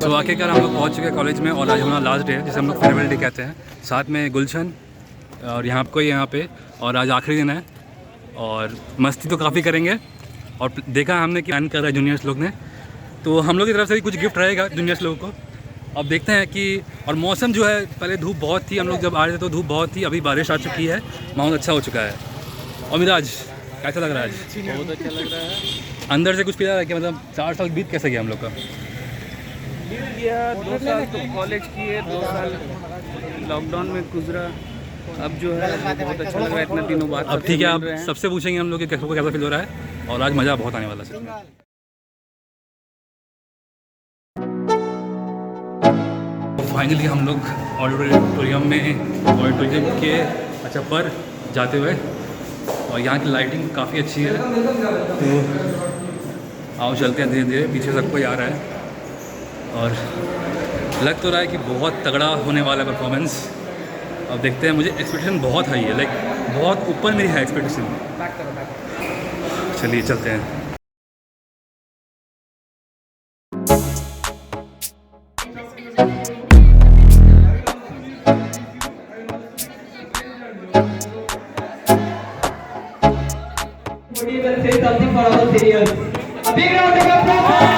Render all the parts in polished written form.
तो आखिरकार हम लोग पहुँच चुके हैं कॉलेज में और आज हमारा लास्ट डे है जिसे हम लोग फेयरवेल डे कहते हैं। साथ में गुलशन और यहाँ कोई यहाँ पे, और आज आखिरी दिन है और मस्ती तो काफ़ी करेंगे। और देखा हमने कि प्लान कर रहा है जूनियर्स लोग ने, तो हम लोग की तरफ से भी कुछ गिफ्ट रहेगा जूनियर्स लोगों को। अब देखते हैं कि, और मौसम जो है, पहले धूप बहुत थी, हम लोग जब आ रहे थे तो धूप बहुत थी, अभी बारिश आ चुकी है, माहौल अच्छा हो चुका है। और मिराज कैसा लग रहा है आज? बहुत अच्छा लग रहा है। अंदर से कुछ फील आ रहा है कि मतलब 4 साल बीत कैसे गया हम लोग का? बीत गया 2 साल तो कॉलेज किए, 2 साल लॉकडाउन में गुजरा। अब जो है बहुत अच्छा लग रहा है इतना दिनों बाद। अब ठीक है, अब सबसे पूछेंगे हम लोग कि कैसा फील हो रहा है, और आज मज़ा बहुत आने वाला है। फाइनली हम लोग ऑडिटोरियम के पर जाते हुए, और यहाँ की लाइटिंग काफ़ी अच्छी है, तो आओ चलते हैं धीरे धीरे। पीछे सब कोई आ रहा है और लग तो रहा है कि बहुत तगड़ा होने वाला है परफॉर्मेंस। अब देखते हैं, मुझे एक्सपेक्टेशन बहुत हाई है, लाइक बहुत ऊपर मेरी है एक्सपेक्टेशन। चलिए चलते हैं। Say something for our seniors. A big round of applause.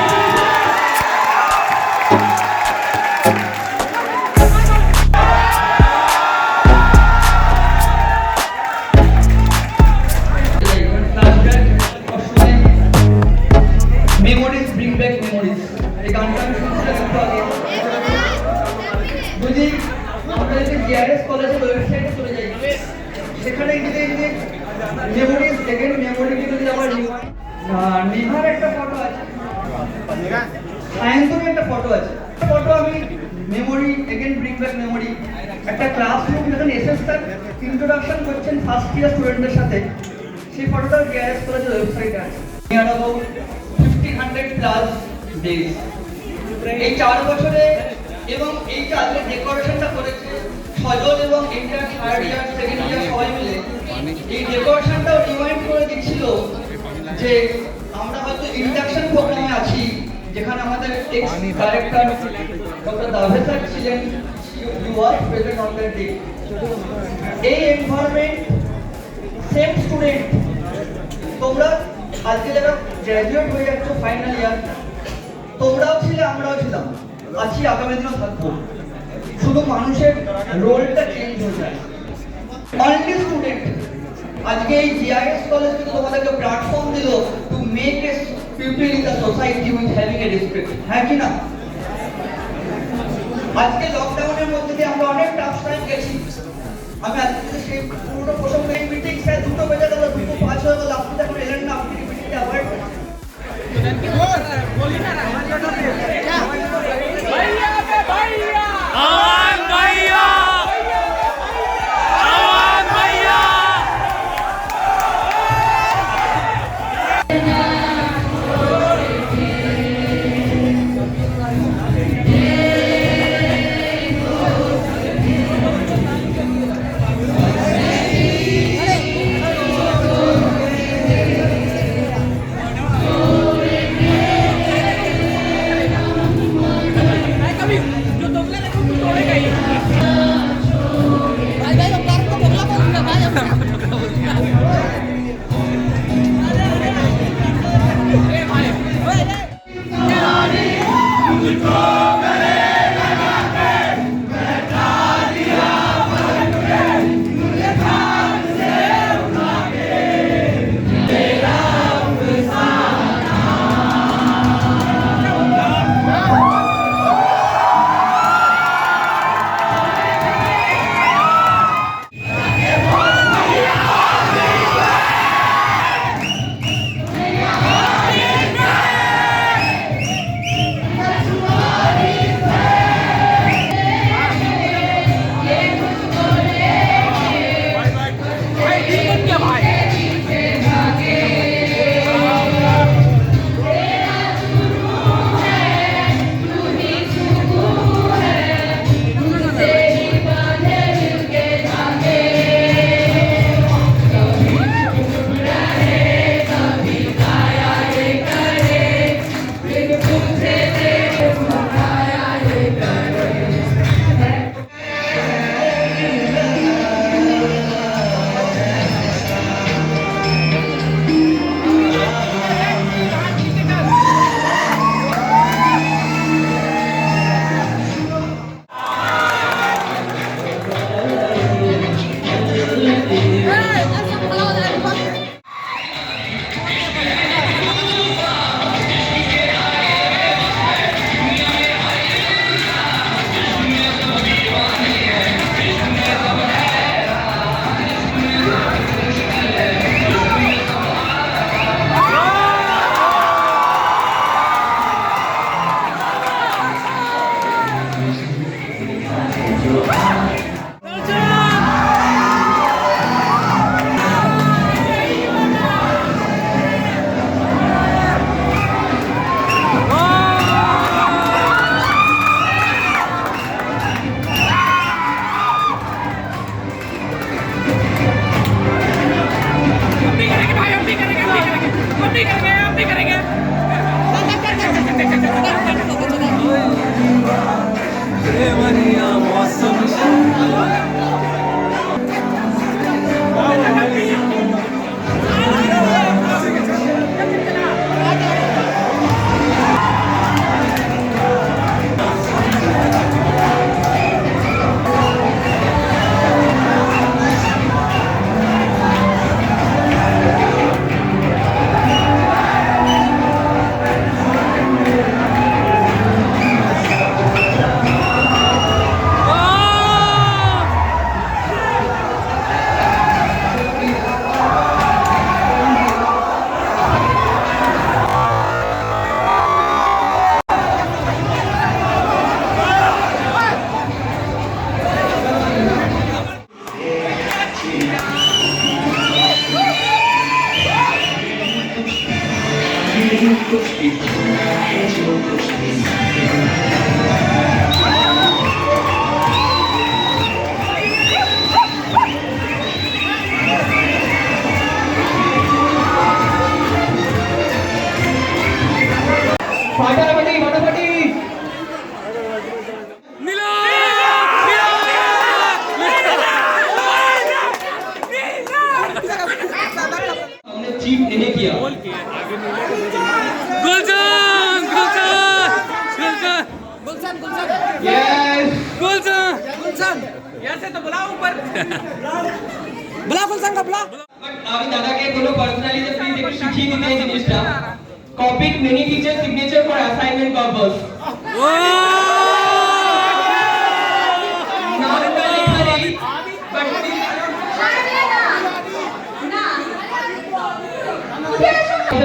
Memories bring back memories. एक गाना शुरू करते हैं। मुझे हमारे जो जीआरएस कॉलेज के वेबसाइट चले जाइए। সেখানে গিয়ে মেমোরিজ দেখেন, মেমোরি কিন্তু আমার নিহার একটা ফটো আছে, সায়ন্তনের একটা ফটো আছে। ফটো আমি memory again bring back memory. একটা ক্লাসরুম যখন এসএস স্যার ইন্ট্রোডাকশন করছেন ফার্স্ট ইয়ার স্টুডেন্টদের সাথে, সেই ফটোটা জিআরএস কলেজের ওয়েবসাইটে আছে। নিয়ার অ্যাবাউট 1500 প্লাস ডেজ এই 4 বছরে, এবং এই যে আজকে ডেকোরেশনটা করেছে সজল এবং inter third year second year সবাই মিলে, এই ডেকোরেশনটাও রিমাইন্ড করে দিচ্ছিল যে আমরা হয়তো ইন্ডাকশন প্রোগ্রামে আছি, যেখানে আমাদের ex director doctor Dave sir ছিলেন, you was present on that day. এই এনভায়রনমেন্ট, সেম স্টুডেন্ট, তোমরা আজকে যারা গ্র্যাজুয়েট হয়ে যাচ্ছ ফাইনাল ইয়ার, তোমরাও ছিলে, আমরাও ছিলাম, আছি, আগামী দিনও থাকবো। শুধু মানুষের রোলটা চেঞ্জ হয়ে যায়। অনলি স্টুডেন্ট আজকে এই জিআইএস কলেজ থেকে তোমাদেরকে প্ল্যাটফর্ম দিল to make a people in the society with having a respect, হ্যাঁ কি না? আজকে লকডাউনের মধ্যে দিয়ে আমরা অনেক টাফ টাইম গেছি। আমি আজকে সেই পুরো প্রসঙ্গ মিটিং স্যার 2টো বেজে গেল, 2:05 হয়ে গেল, আপনি এখন এলেন না, আপনি মিটিংটা অ্যাভয়েড করুন। फाटाफटी फाटाफटी हमने चीफ नहीं किया गुलशन गुलशन गुलशन यस गुलशन ऐसे तो बुलाओ ऊपर बुला गुलशन का बुला আমি দাদাকে বলো পার্সোনালি যে প্লিজ একটু শিখিয়ে দিতে এই জিনিসটা copied many teacher signature for assignment purpose not literally but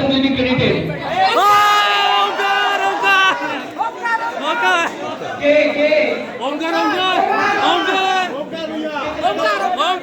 will be credited के ओमकार ओमकार ओमकार ओमकार ओमकार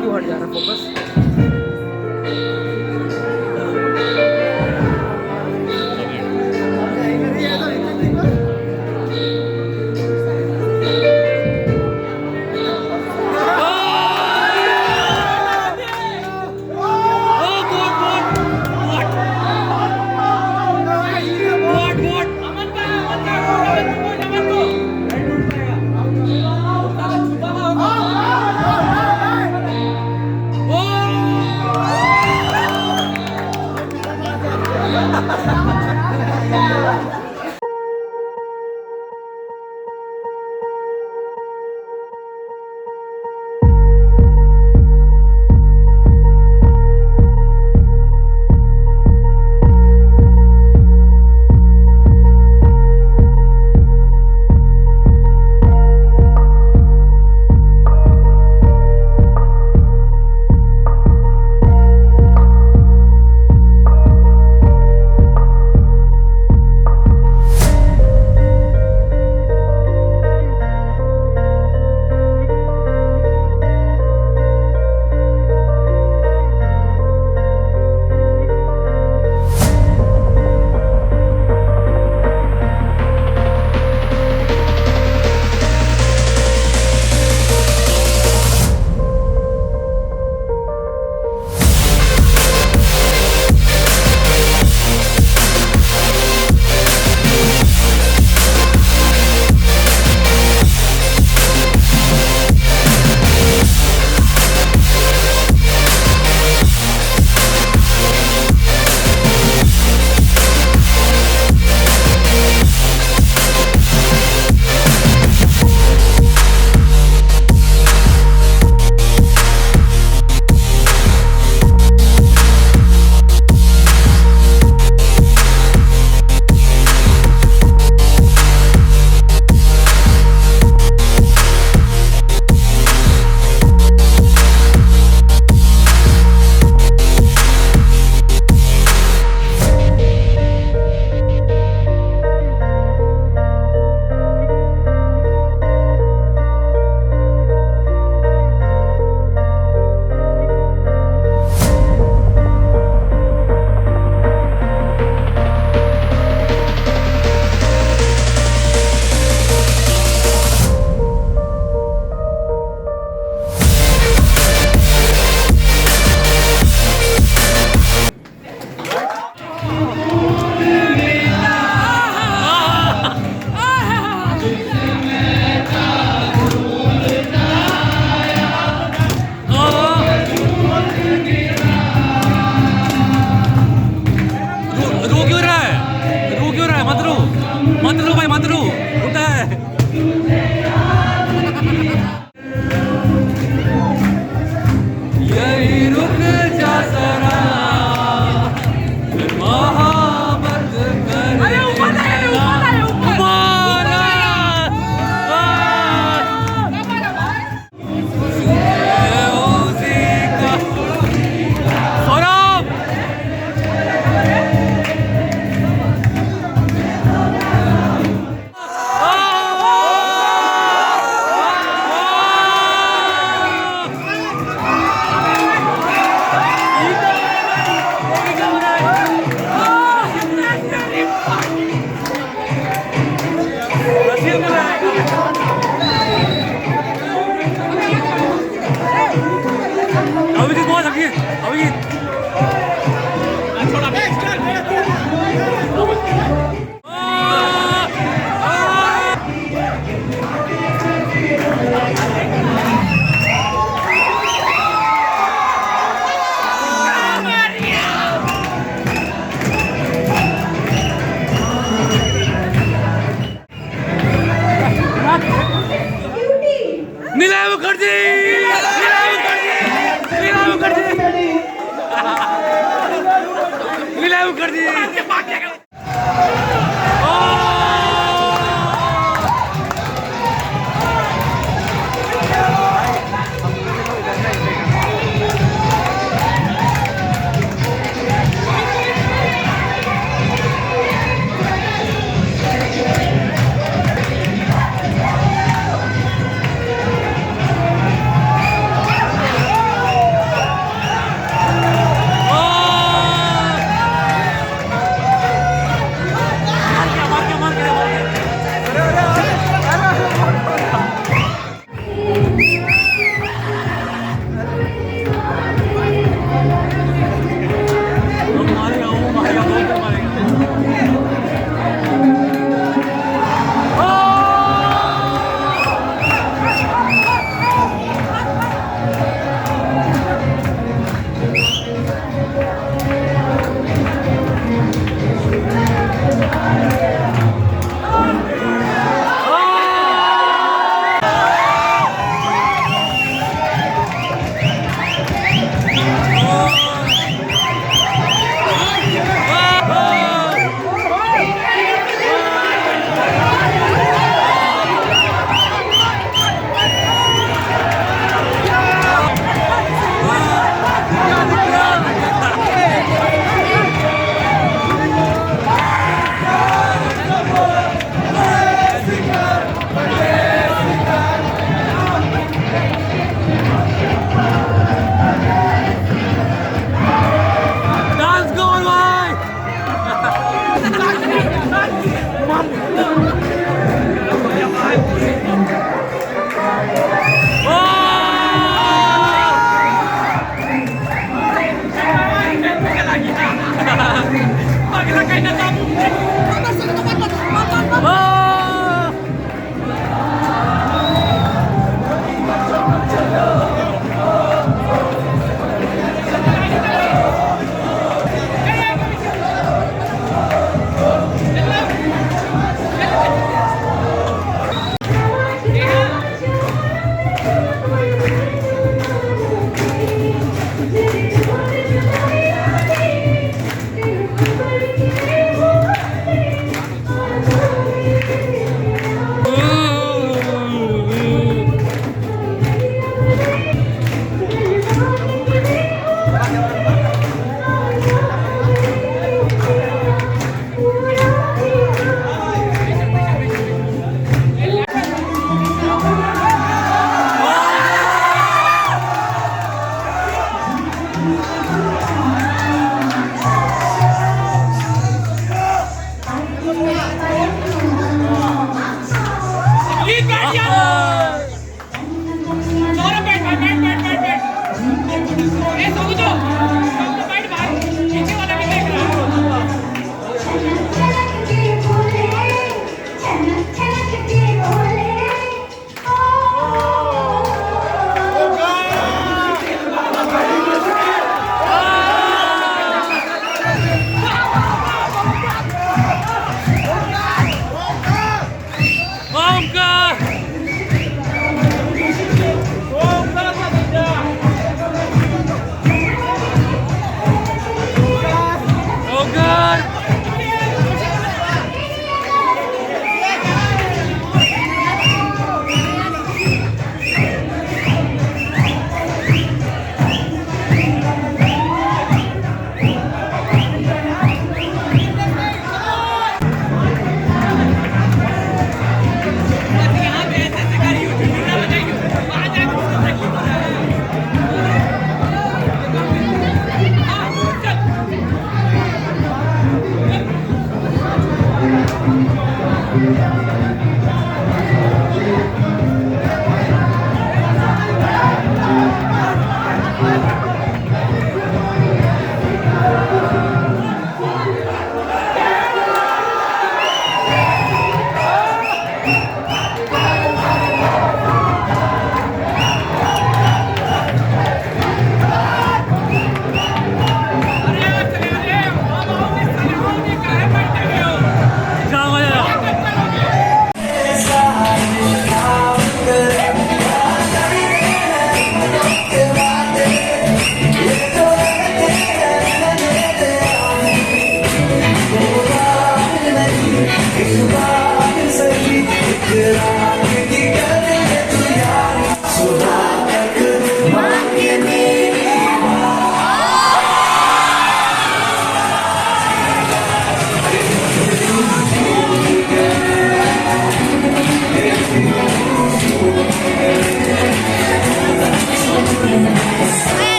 क्यों हट जा रहा फोकस? Oh!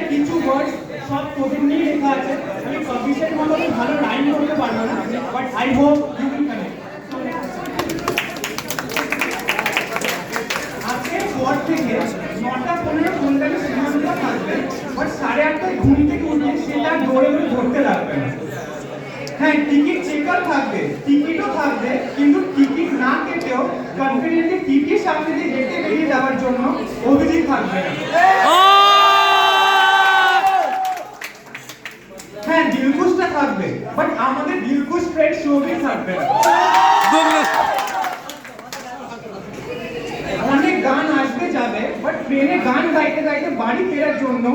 কিছু ওয়ার্ড সব তোদের নিয়ে লেখা আছে আমি পাবলিশের মতো ভালো লাইন করতে পারবো না but I hope you will connect আজকে পর থেকে 9:15 ঘন্টাকে সিনেমাটা থাকবে বাট 8:30 ঘুম থেকে উঠে সেটা দৌড়ে দৌড়ে ধরতে লাগবে না হ্যাঁ টিকিট চেকার থাকবে টিকিটও থাকবে কিন্তু টিকিট না কেটেও কনফিডেন্টলি টিকিট সামনে দিয়ে হেঁটে বেরিয়ে যাওয়ার জন্য অভিযোগ থাকবে না হ্যাঁ দিলখুশটা থাকবে বাট আমাদের দিলখুশ ফ্রেন্ড শোভিক থাকবে অনেক গান আসবে যাবে বাট ট্রেনে গান গাইতে গাইতে বাড়ি ফেরার জন্য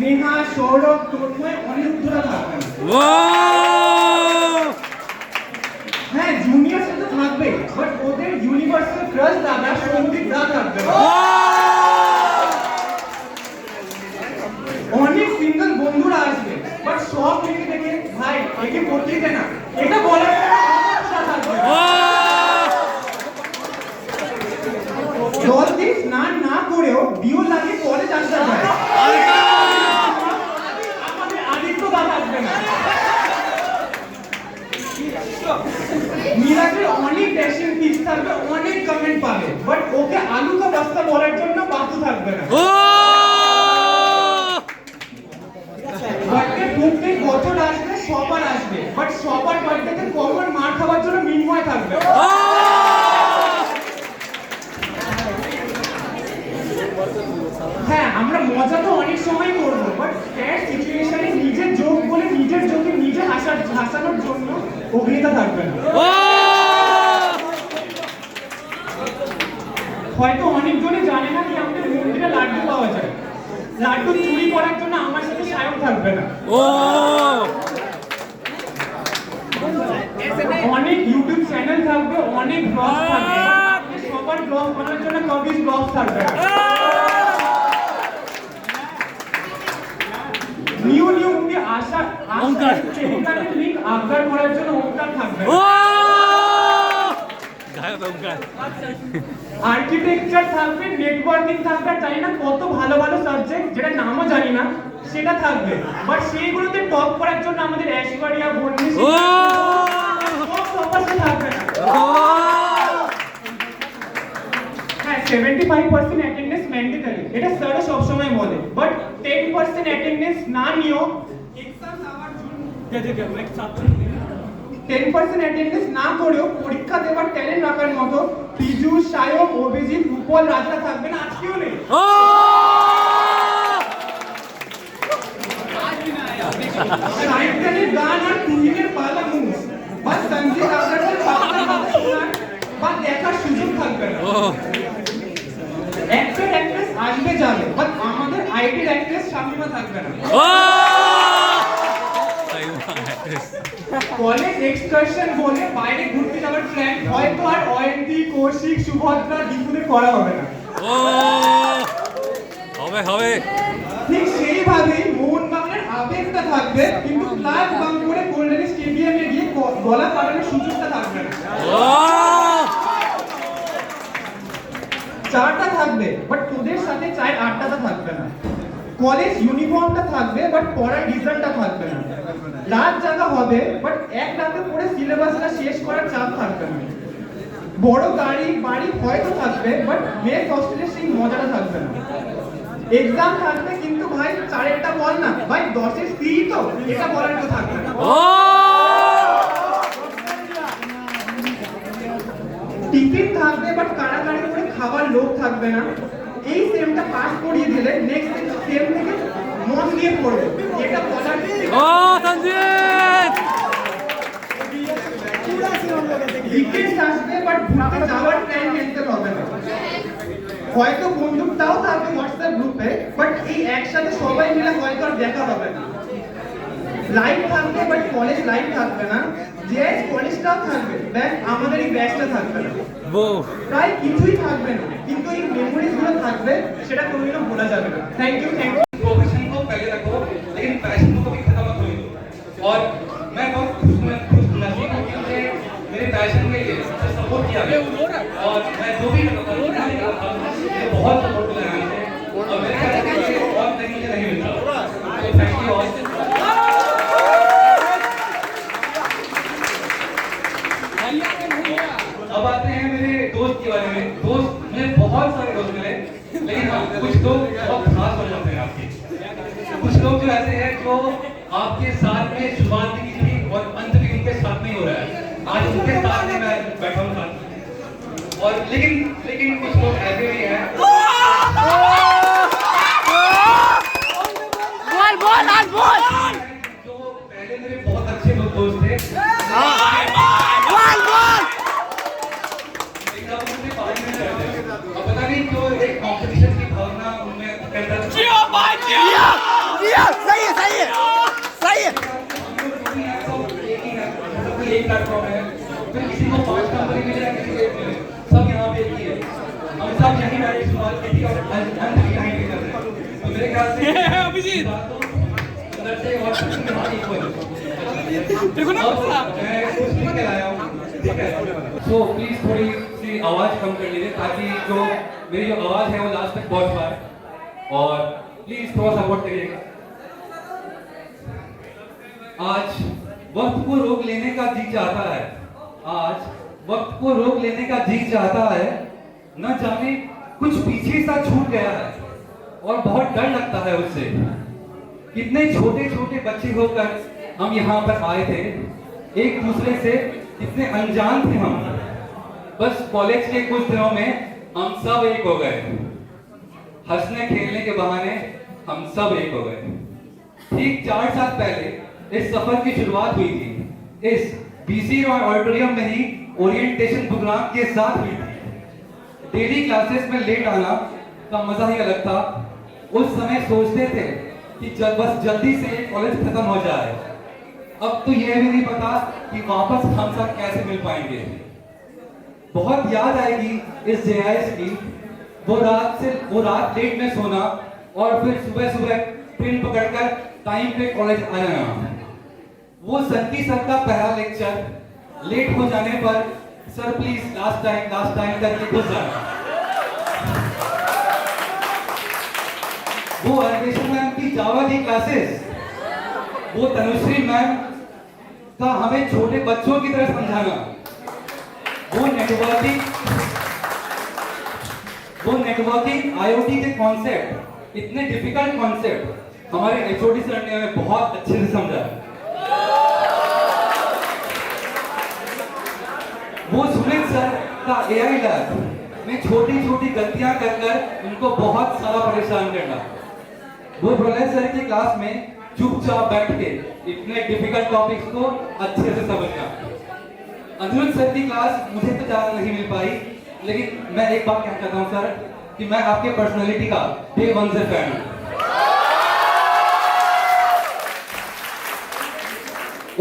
নেহা সৌরভ তন্ময় অনিরুদ্ধরা থাকবে হ্যাঁ জুনিয়র তো থাকবে বাট ওদের ইউনিভার্সাল ক্রাশ দাদা সন্দীপ দা থাকবে অনেক সিঙ্গেল বন্ধুরা আসবে বাট সব দেখে দেখে ভাই একে করতেই দে না এটা বলার সমস্যা থাকবে মিরাজের অনেক ড্যাশিং পিচ থাকবে, অনেক কমেন্ট পাবে, বাট ওকে আলু কা বস্তা বলার জন্য বাতু থাকবে না। বার্থডে প্রত্যেক বছর আসবে, সবার আসবে, বাট সবার বার্থডেতে কমন মার খাওয়ার জন্য মিনময় থাকবে। হ্যাঁ, আমরা মজা তো অনেক সময় করবো, বাট স্যার সিচুয়েশনে নিজের জোক বলে নিজের জোকে নিজে হাসানোর জন্য অভিনেতা থাকবে না। হয়তো অনেকজনে জানে না কি আমাদের মন্দিরে লাড্ডু পাওয়া যায়, লাড্ডু চুরি করার জন্য আমার সাথে সায়ক থাকবে না। অনেক ইউটিউব চ্যানেল থাকবে, অনেক ব্লগ থাকবে, সবার ব্লগ বানানোর জন্য কবিজ ব্লগ থাকবে না। নিউ মুভি আশা লিঙ্ক আপলোড করার জন্য ওমকার থাকবে। আর্কিটেকচার থাকবে, নেটওয়ার্কিং থাকবে, জানি না কত ভালো ভালো সাবজেক্ট যেটা নামও জানি না সেটা থাকবে, বাট সেইগুলোতে টপ করার জন্য আমাদের ঐশ্বরিয়া বর্ণি সব টপারসে থাকবে না। হ্যাঁ, 75% অ্যাটেন্ডেন্স ম্যান্ডেটরি, এটা স্যারও সবসময় বলে, বাট 10% অ্যাটেন্ডেন্স না নিও, এক্সাম দেওয়ার জন্য 10% অ্যাটেন্ডেন্স না করেও পরীক্ষা দেওয়ার ট্যালেন্ট রাখার মতো পিজু, সায়ক, অভিজিৎ, রূপল, রাজা থাকবে না, আজকেও নেই। সাহিত্যের গান আর টুইনের পালা মুভ বা সঞ্জিত আগ্রাসের বাংলা গান শোনার বা দেখার সুযোগ থাকবে না। অ্যাক্টর অ্যাক্ট্রেস আসবে যাবে, বাট আমাদের আইডির অ্যাক্ট্রেস শামিমা থাকবে না। কলেজ এক্সকারশন বলে বাইরে ঘুরতে যাওয়ার প্ল্যান হয়তো আর অয়ন্তী, কৌশিক, সুভদ্রা, দীপুদের করা হবে না। হবে ঠিক সেইভাবেই মোহনবাগানের আবেগটা থাকবে, কিন্তু ক্লাস বাঙ্ক করে গোল্ডেন স্টেডিয়ামে গিয়ে গলা কাটানোর সুযোগটা থাকবে না। চারটা থাকবে, বাট তোদের সাথে চায়ের আড্ডাটা থাকবে না। কলেজ ইউনিফর্মটা থাকবে, বাট পড়ার রিজাল্টটা থাকবে না। রাত জাগা হবে, বাট এক রাতে পড়ে সিলেবাসটা শেষ করার চাপ থাকবে না। বড় গাড়ি বাড়ি হয়তো থাকবে, বাট মেস হস্টেলের সেই মজাটা থাকবে না। এক্সাম থাকবে, কিন্তু ভাই 4টা বল না ভাই 10-এর 3 তো, এটা বলার তো থাকবে না। টিফিন থাকবে, বাট কাড়াকাড়ি করে খাবার লোক থাকবে না। এই সেমটা পাস করিয়ে দিলে নেক্সট সেম থেকে মন দিয়ে পড়বে, এটা বলার উইকেন্ড আসবে, বাট ঘুরতে যাওয়ার প্ল্যান ক্যান্সেল হবে না। হয়তো বন্ধুটাও থাকবে হোয়াটসঅ্যাপ গ্রুপে, বাট এই একসাথে সবাই মিলে হয়তো আর দেখা হবে না। লাইভ থাকবে, বাট কলেজ লাইভ থাকবে না। যে কলেজটাও থাকবে, ব্যাচ আমাদের এই ব্যাচটা থাকবে না। প্রায় কিছুই থাকবে না, কিন্তু এই মেমোরিজ গুলো থাকবে, সেটা কোনোদিনও ভোলা যাবে না। Thank you. प्रोफेशन को पहले रखो, लेकिन पैशन को कभी खत्म मत होने दो। और मैं बहुत खुश नसीब हूँ कि मुझे मेरे पैशन के लिए सपोर्ट किया गया, और मैं जो भी करता हूँ मुझे बहुत सपोर्ट मिला है मुझे, और मेरे ख्याल से और नहीं मुझे नहीं मिलता। तो थैंक यू ऑल। अब आते हैं मेरे दोस्त के बारे में। दोस्त मुझे बहुत सारे दोस्त मिले, लेकिन हाँ, कुछ लोग बहुत खास हो जाते हैं आपके। कुछ लोग जो ऐसे हैं जो आपके साथ में शुरुआत की थी और अंत भी उनके साथ में हो रहा है। आज उनके साथ में मैं बैठा हूँ साथ, और लेकिन कुछ लोग ऐसे भी हैं जो पहले मेरे बहुत अच्छे दोस्त थे, अब पता नहीं क्यों एक कंपटीशन की भावना उनमें पैदा सही है। एक प्लेटफॉर्म है, फिर किसी को 5 कंपनी मिले, किसी को 1 मिले, सब यहाँ पे एक ही है। हम सब यहीं बैठे शुरुआत की थी और अंत भी यहीं पे कर रहे हैं। तो मेरे ख्याल से अभिजीत अंदर से और यहाँ इक्वल देखो ना, मैं कुछ लिख के लाया हूँ, ठीक है। सो प्लीज थोड़ी सी आवाज कम कर लीजिए, ताकि जो मेरी जो आवाज है वो लास्ट तक पहुँच पाए, और प्लीज थोड़ा सपोर्ट करिएगा। आज वक्त को रोक लेने का जी चाहता है, वक्त को रोक लेने का जी चाहता है, न जाने कुछ पीछे सा छूट गया है और बहुत डर लगता है उससे। कितने छोटे छोटे बच्चे होकर हम यहाँ पर आए थे, एक दूसरे से कितने अनजान थे हम। बस कॉलेज के कुछ दिनों में हम सब एक हो गए, हंसने खेलने के बहाने हम सब एक हो गए। ठीक 4 साल पहले इस सफर की शुरुआत हुई थी। इस बीसी रॉय ऑडिटोरियम में ही ओरिएंटेशन प्रोग्राम के साथ हुई थी। डेली क्लासेस में लेट आना का मजा ही अलग था। उस समय सोचते थे कि बस जल्दी से कॉलेज खत्म हो जाए। अब तो यह भी नहीं पता कि वापस हम सब कैसे मिल पाएंगे। बहुत याद आएगी इस JIS की, वो रात लेट में सोना और फिर सुबह सुबह ट्रेन पकड़कर टाइम पे कॉलेज आ जाना। वो संकी सर का पहला लेक्चर लेट हो जाने पर सर प्लीज लास्ट टाइम करके घुस जाना। वो अन्वेषण मैम की जावा की क्लासेस, वो तनुश्री मैम का हमें छोटे बच्चों की तरह समझाना, वो नेटवर्किंग IoT के कॉन्सेप्ट, इतने डिफिकल्ट कॉन्सेप्ट हमारे HOD सर ने हमें बहुत अच्छे से समझाया। वो सुनील सर का AI लैब में छोटी छोटी गलतियां कर उनको बहुत सारा परेशान करना। वो प्रलय सर की क्लास में चुपचाप बैठ के इतने डिफिकल्ट टॉपिक्स को अच्छे से समझना। अनिरुद्ध सर की क्लास मुझे तो ज्यादा नहीं मिल पाई, लेकिन मैं एक बात कहना चाहता हूँ सर कि मैं आपके पर्सनालिटी का डे 1 से फैन हूँ।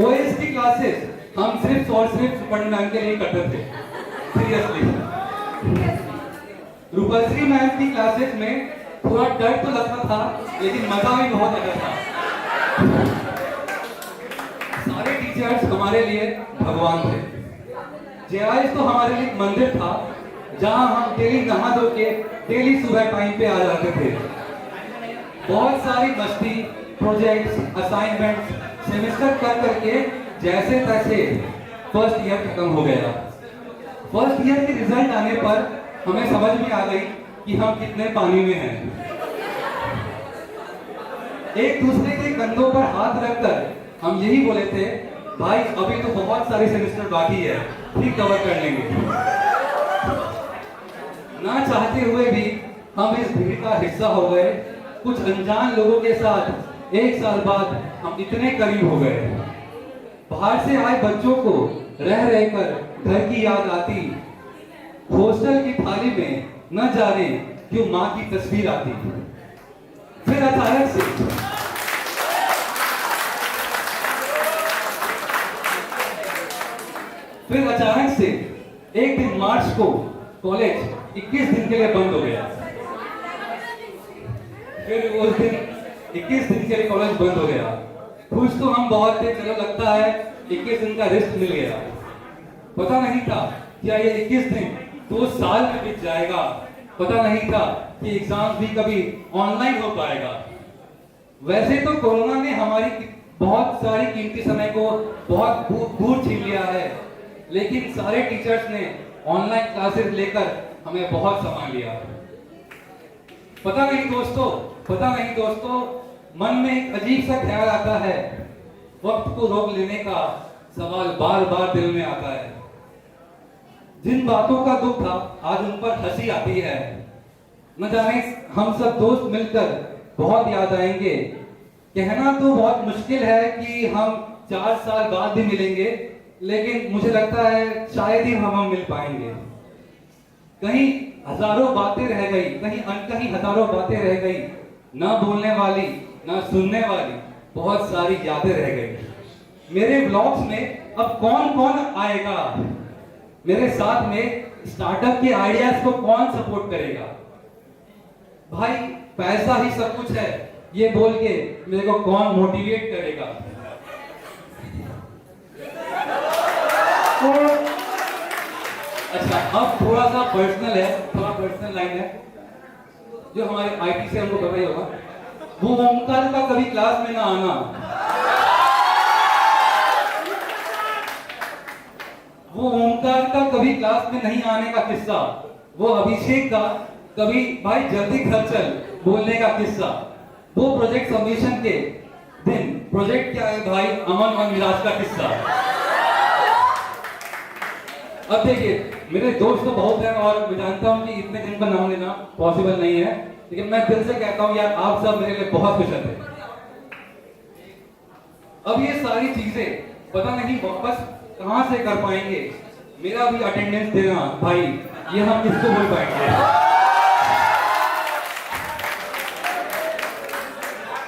OS की क्लासेस हम सिर्फ और सिर्फ सुपर्ण मैम के लिए करते थे, सीरियसली। रूपश्री मैम की क्लासेस में थोड़ा डर तो लगता था, लेकिन मजा भी बहुत आता था। सारे टीचर्स हमारे लिए भगवान थे। JIS तो हमारे लिए मंदिर था, जहां हम डेली नहा धो के डेली सुबह टाइम पे आ जाते थे। बहुत सारी मस्ती, प्रोजेक्ट्स, असाइनमेंट्स सेमेस्टर कर करके जैसे तैसे फर्स्ट ईयर खत्म हो गया। फर्स्ट ईयर के रिजल्ट आने पर हमें समझ में आ गई कि हम कितने पानी में हैं। एक दूसरे के कंधों पर हाथ रखकर हम यही बोले थे, भाई अभी तो बहुत सारे सेमेस्टर बाकी है, ठीक कवर कर लेंगे। ना चाहते हुए भी हम इस भीड़ का हिस्सा हो गए। कुछ अनजान लोगों के साथ 1 साल बाद हम इतने करीब हो गए। बाहर से आए बच्चों को रह रहकर घर की याद आती। हॉस्टल की थाली में न जाने क्यों माँ की तस्वीर आती। फिर अचानक से एक दिन मार्च को कॉलेज 21 दिन के लिए बंद हो गया। फिर उस दिन 21 दिन के लिए कॉलेज बंद हो गया। खुश तो हम बहुत थे, चलो लगता है 21 दिन का रेस्ट मिल गया। पता नहीं था क्या ये 21 दिन 2 साल में बीत जाएगा। पता नहीं था कि एग्जाम भी कभी ऑनलाइन हो पाएगा। वैसे तो कोरोना ने हमारी बहुत सारी कीमती समय को बहुत दूर छीन लिया है, लेकिन सारे टीचर्स ने ऑनलाइन क्लासेस लेकर हमें बहुत संभाल लिया। पता नहीं दोस्तों, मन में एक अजीब सा ख्याल आता है। वक्त को रोक लेने का सवाल बार बार दिल में आता है। जिन बातों का दुख था आज उन पर हंसी आती है। न जाने हम सब दोस्त मिलकर बहुत याद आएंगे। कहना तो बहुत मुश्किल है कि हम 4 साल बाद भी मिलेंगे, लेकिन मुझे लगता है शायद ही हम मिल पाएंगे। कहीं हजारों बातें रह गई, कहीं हजारों बातें रह गई, ना बोलने वाली ना सुनने वाली बहुत सारी यादें रह गई। मेरे ब्लॉग्स में अब कौन कौन आएगा, मेरे साथ में स्टार्टअप के आइडियाज को कौन सपोर्ट करेगा। भाई पैसा ही सब कुछ है ये बोल के मेरे को कौन मोटिवेट करेगा। अच्छा, अब थोड़ा सा पर्सनल है, थोड़ा पर्सनल लाइन है जो हमारे आईटी से हमको पता ही होगा। वो ओमकार का कभी क्लास में ना आना। वो ओमकार का कभी क्लास में नहीं आने का किस्सा, वो अभिषेक का कभी भाई जल्दी घर चल बोलने का किस्सा, वो प्रोजेक्ट सबमिशन के दिन प्रोजेक्ट क्या है भाई अमन और मिराज का किस्सा। अब देखिए मेरे दोस्त तो बहुत हैं और मैं जानता हूं कि इतने दिन का नाम लेना पॉसिबल नहीं है, लेकिन मैं दिल से कहता हूं यार आप सब मेरे लिए बहुत कुशल थे। अब ये सारी चीजें पता नहीं वापस कहां से कर पाएंगे, मेरा भी अटेंडेंस देना भाई ये हम किसको बोल पाएंगे।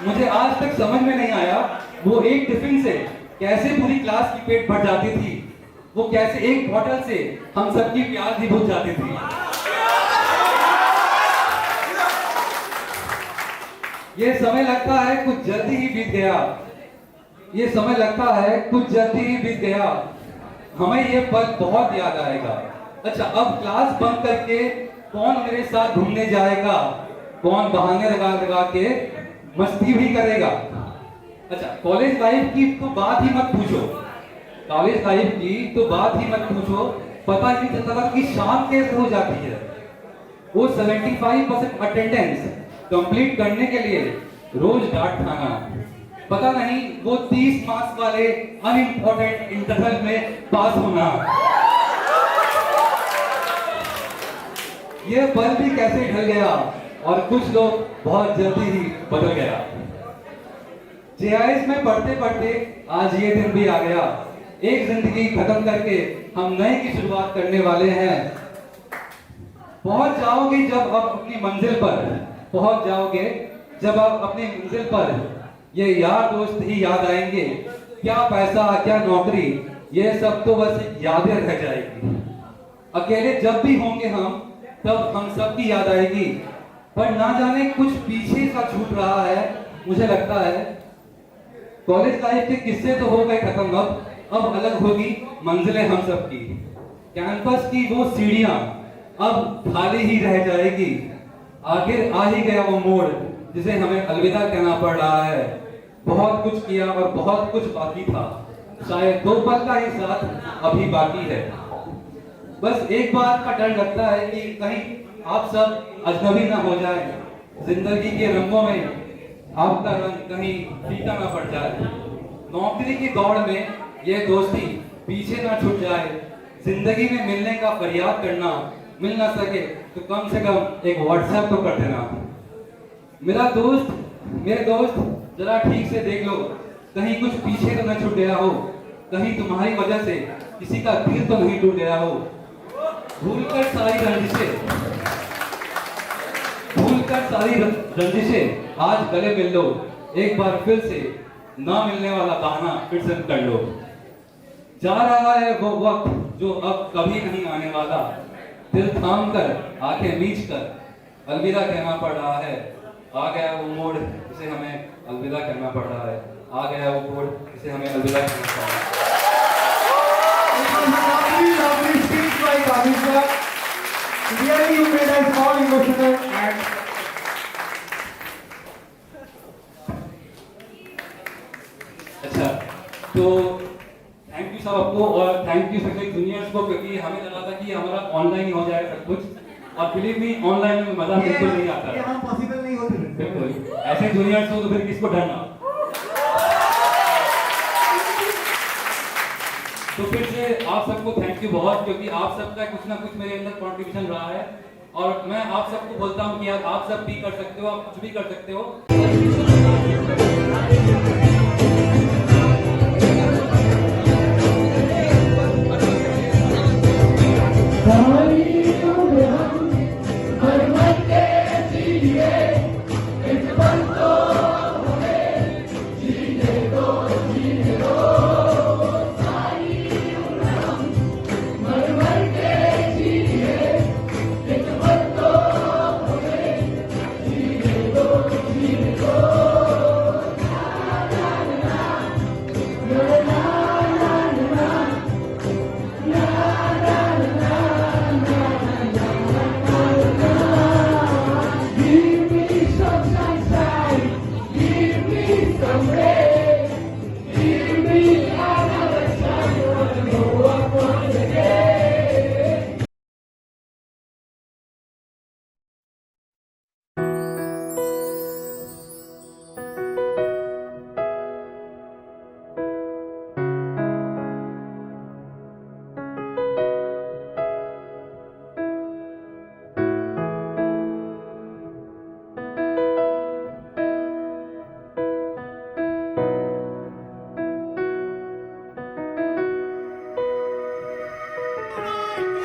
मुझे आज तक समझ में नहीं आया वो एक टिफिन से कैसे पूरी क्लास की पेट भर जाती थी, वो कैसे एक बॉटल से हम सबकी प्यास भी बुझ जाती थी। ये समय लगता है कुछ जल्दी ही बीत गया, ये समय लगता है कुछ जल्दी ही बीत गया, हमें ये पल बहुत याद आएगा। अच्छा अब क्लास बंद करके कौन मेरे साथ घूमने जाएगा, कौन बहाने लगा लगा के मस्ती भी करेगा। अच्छा कॉलेज लाइफ की तो बात ही मत पूछो, कॉलेज लाइफ की तो बात ही मत पूछो, पता ही नहीं चलता कि शाम कैसे हो जाती है। वो 75% अटेंडेंस कंप्लीट करने के लिए रोज डांट खाना, पता नहीं वो 30 मार्क्स वाले अनइम्पोर्टेंट इंटरवल में पास होना, ये पल भी कैसे ढल गया और कुछ लोग बहुत जल्दी ही बदल गया। JIS में पढ़ते पढ़ते आज ये दिन भी आ गया, एक जिंदगी खत्म करके हम नए की शुरुआत करने वाले हैं। पहुंच जाओगे जब आप अपनी मंजिल पर, पहुंच जाओगे जब आप अपनी मंजिल पर, ये यार दोस्त ही याद आएंगे, क्या पैसा क्या नौकरी ये सब तो बस यादें रह जाएगी। अकेले जब भी होंगे हम तब हम सबकी याद आएगी, पर ना जाने कुछ पीछे सा छूट रहा है। मुझे लगता है कॉलेज लाइफ के किस्से तो हो गए खत्म, अब अलग होगी मंजिलें हम सबकी। कैंपस की वो सीढ़ियां अब खाली ही रह जाएगी, आखिर आ ही गया वो मोड़ जिसे हमें अलविदा कहना पड़ रहा है। बहुत कुछ किया और बहुत कुछ बाकी था, शायद 2 पल का ही साथ अभी बाकी है। बस एक बात का डर लगता है कि कहीं आप सब अजनबी ना हो जाए, जिंदगी के रंगों में आपका रंग कहीं फीका ना पड़ जाए। नौकरी की दौड़ में ये दोस्ती पीछे ना छूट जाए, जिंदगी में मिलने का फरियाद करना, मिल ना सके तो कम से कम एक व्हाट्सएप तो कर देना। मेरे दोस्त जरा ठीक से देख लो, कहीं कुछ पीछे तो न छूट गया हो, कहीं तुम्हारी वजह से किसी का दिल तो नहीं टूट गया हो। भूलकर सारी रंजिशें आज गले मिल लो, एक बार फिर से ना मिलने वाला बहाना फिर से कर लो। जा रहा है वो वक्त जो अब कभी नहीं आने वाला, दिल थाम कर आंखें मीच कर अलविदा कहना पड़ रहा है। आ गया वो मोड़ जिसे हमें अलविदा करना पड़ रहा है, आ गया वो मोड़ जिसे हमें अलविदा करना पड़ रहा है। Really, you made us all emotional and अच्छा तो थैंक यू सबको और थैंक यू सभी जूनियर्स को, क्योंकि हमें लगा था कि हमारा ऑनलाइन ही हो जाए सब कुछ, और बिलीव मी ऑनलाइन में मजा बिल्कुल नहीं आता। ये हम पॉसिबल नहीं होते बिल्कुल ऐसे जूनियर्स हो तो फिर किसको डरना। तो फिर से आप सबको थैंक यू बहुत, क्योंकि आप सबका कुछ ना कुछ मेरे अंदर कंट्रीब्यूशन रहा है, और मैं आप सबको बोलता हूँ कि यार आप सब भी कर सकते हो, आप कुछ भी कर सकते हो।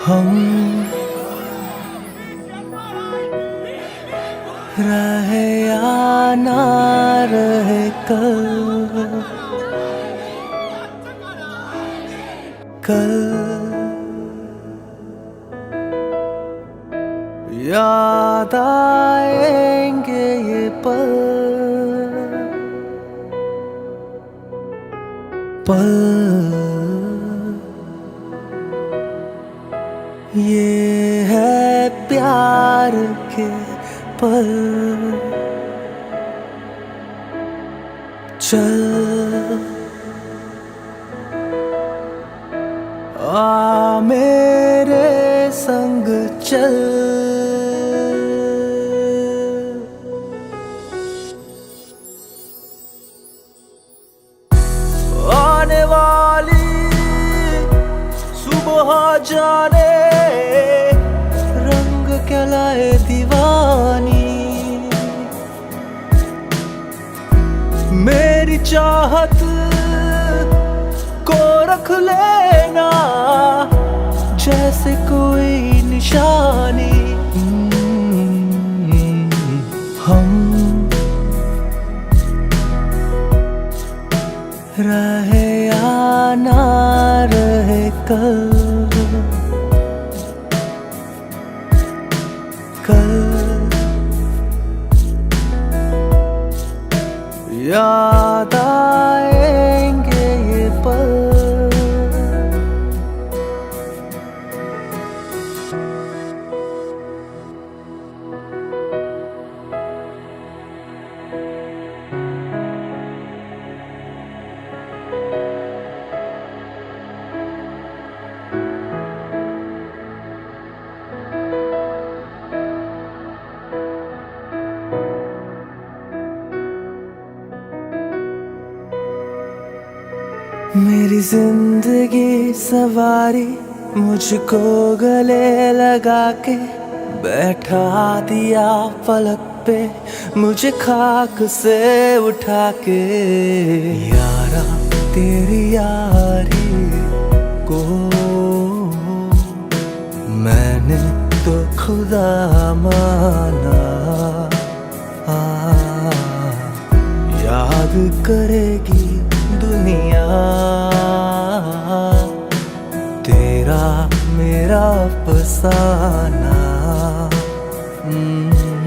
हम रहे या ना रहे कल याद आएंगे ये पल ये है प्यार के पल चल आ मेरे संग चल आने वाली सुबह जाने रंग क्या लाए दीवानी मेरी चाहत को रख लेना जैसे कोई निशानी हम रहे या ना रहे कल याद आएंगे ये पल मेरी जिंदगी सवारी मुझको गले लगा के बैठा दिया पलक पे मुझे खाक से उठा के यारा तेरी यारी को मैंने तो खुदा माना याद करेगी